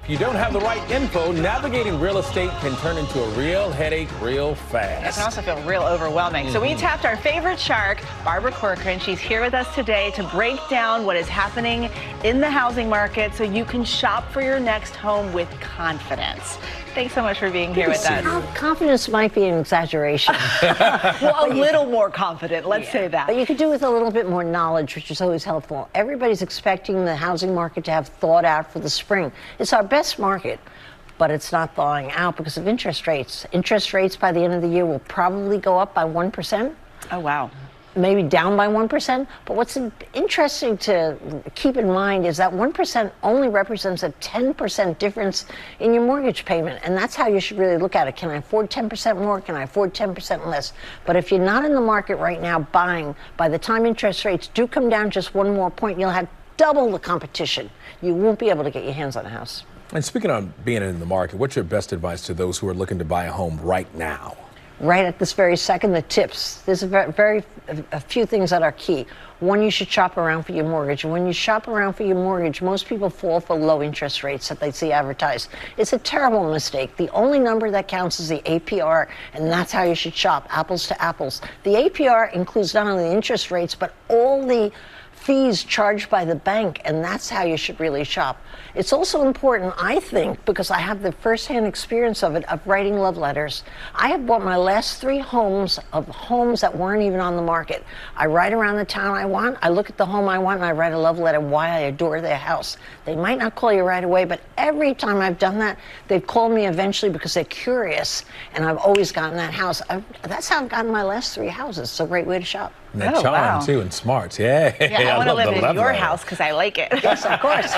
If you don't have the right info, navigating real estate can turn into a real headache real fast. It can also feel real overwhelming. So we tapped our favorite shark, Barbara Corcoran. She's here with us today to break down what is happening in the housing market so you can shop for your next home with confidence. Thanks so much for being here with us. Confidence might be an exaggeration. Well, a little more confident, let's say that. But you could do with a little bit more knowledge, which is always helpful. Everybody's expecting the housing market to have thawed out for the spring. It's our best market, but it's not thawing out because of interest rates. Interest rates by the end of the year will probably go up by 1%. Oh, wow. Maybe down by 1%. But what's interesting to keep in mind is that 1% only represents a 10% difference in your mortgage payment. And that's how you should really look at it. Can I afford 10% more? Can I afford 10% less? But if you're not in the market right now buying, by the time interest rates do come down just one more point, you'll have double the competition. You won't be able to get your hands on a house. And speaking of being in the market, what's your best advice to those who are looking to buy a home right now? Right at this very second, the tips. There's a few things that are key. One, you should shop around for your mortgage. And when you shop around for your mortgage, most people fall for low interest rates that they see advertised. It's a terrible mistake. The only number that counts is the APR, and that's how you should shop, apples to apples. The APR includes not only the interest rates, but all the fees charged by the bank, and that's how you should really shop. It's also important, I think, because I have the first-hand experience of it, of writing love letters. I have bought my last 3 homes of homes that weren't even on the market. I write around the town I want, I look at the home I want, and I write a love letter why I adore their house. They might not call you right away, but every time I've done that, they've called me eventually because they're curious, and I've always gotten that house. That's how I've gotten my last 3 houses. It's a great way to shop. And that charm, too, and smart. Yeah. Yeah, I want to live in your house because I like it. Yes, of course.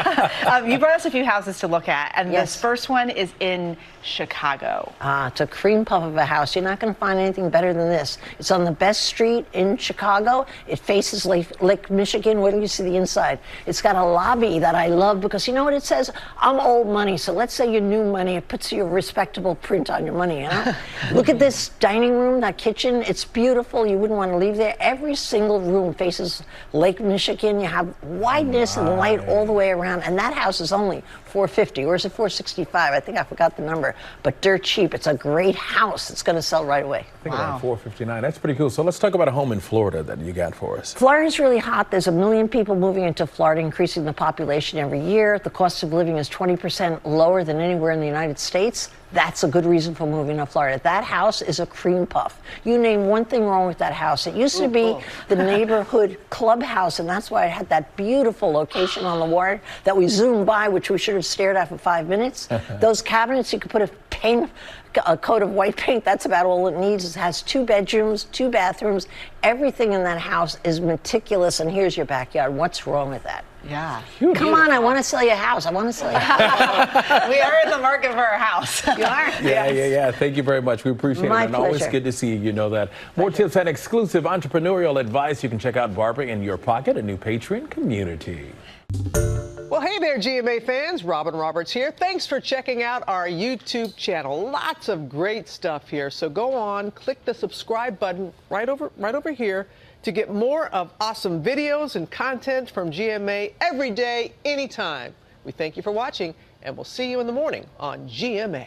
You brought us a few houses to look at, and yes. This first one is in Chicago. It's a cream puff of a house. You're not going to find anything better than this. It's on the best street in Chicago. It faces Lake Michigan. Wait till you see the inside. It's got a lobby that I love because you know what it says? I'm old money, so let's say you're new money. It puts your respectable print on your money, you know? Look at this dining room, that kitchen. It's beautiful. You wouldn't want to leave there. Every single room faces Lake Michigan. You have wideness and light all the way around, and that house is only $450, or is it $465? I think I forgot the number, but dirt cheap. It's a great house. It's going to sell right away. I think around $459. That's pretty cool. So let's talk about a home in Florida that you got for us. Florida's really hot. There's 1 million people moving into Florida, increasing the population every year. The cost of living is 20% lower than anywhere in the United States. That's a good reason for moving to Florida. That house is a cream puff. You name one thing wrong with that house. It used to be the neighborhood clubhouse, and that's why it had that beautiful location on the water that we zoomed by, which we should have stared at for 5 minutes. Those cabinets, you could put a coat of white paint. That's about all it needs. It has 2 bedrooms, 2 bathrooms. Everything in that house is meticulous, and here's your backyard. What's wrong with that? Yeah. Come on, I want to sell you a house. I want to sell you a house. We are in the market for a house. You are? Yeah. Thank you very much. We appreciate My it. And pleasure. always good to see you. You know that. More tips and exclusive entrepreneurial advice. You can check out Barbara in Your Pocket, a new Patreon community. Well, hey there, GMA fans. Robin Roberts here. Thanks for checking out our YouTube channel. Lots of great stuff here. So go on, click the subscribe button right over here to get more of awesome videos and content from GMA every day, anytime. We thank you for watching, and we'll see you in the morning on GMA.